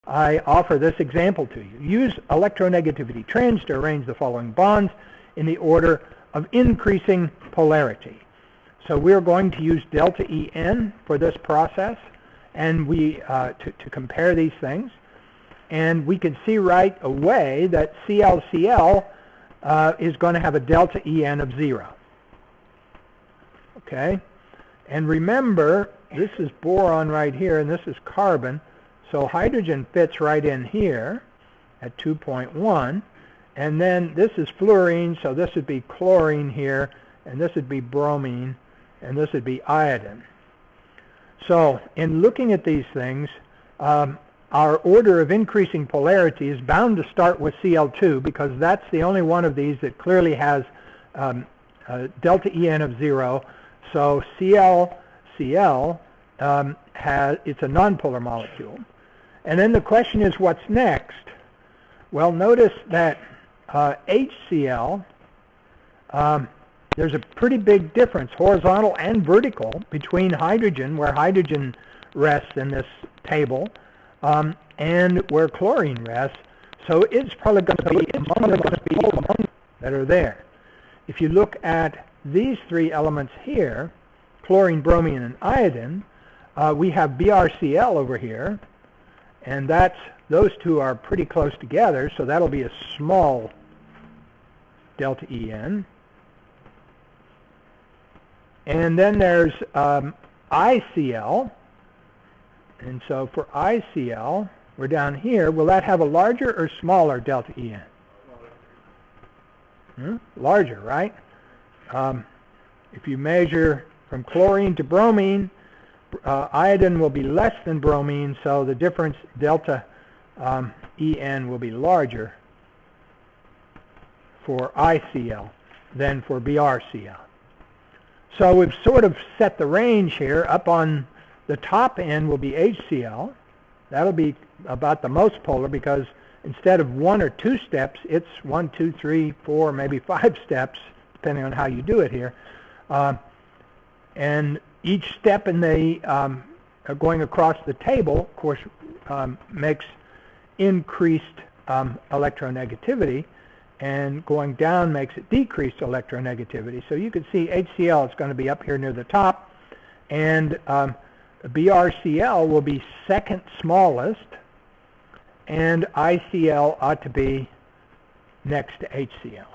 I offer this example to you. Use electronegativity trends to arrange the following bonds in the order of increasing polarity. So we're going to use delta En for this process, and to compare these things. And we can see right away that ClCl is going to have a delta En of 0. Okay? And remember, this is boron right here, and this is carbon. So hydrogen fits right in here at 2.1. And then this is fluorine, so this would be chlorine here, and this would be bromine, and this would be iodine. So in looking at these things, our order of increasing polarity is bound to start with Cl2 because that's the only one of these that clearly has delta En of 0. So ClCl it's a nonpolar molecule. And then the question is, what's next? Well, notice that HCl, there's a pretty big difference, horizontal and vertical, between hydrogen, where hydrogen rests in this table, and where chlorine rests. So it's probably going to be among the that are there. If you look at these three elements here, chlorine, bromine, and iodine, we have BrCl over here, and those two are pretty close together, so that'll be a small delta En. And then there's ICl, and so for ICl, we're down here. Will that have a larger or smaller delta En? Larger, right? If you measure from chlorine to bromine, iodine will be less than bromine, so the difference, delta En, will be larger for ICl than for BrCl. So we've sort of set the range here. Up on the top end will be HCl. That'll be about the most polar because instead of 1 or 2 steps, it's 1, 2, 3, 4, maybe 5 steps, depending on how you do it here. And each step in the going across the table, of course, makes increased electronegativity, and going down makes it decreased electronegativity. So you can see HCl is going to be up here near the top, and BrCl will be second smallest, and ICl ought to be next to HCl.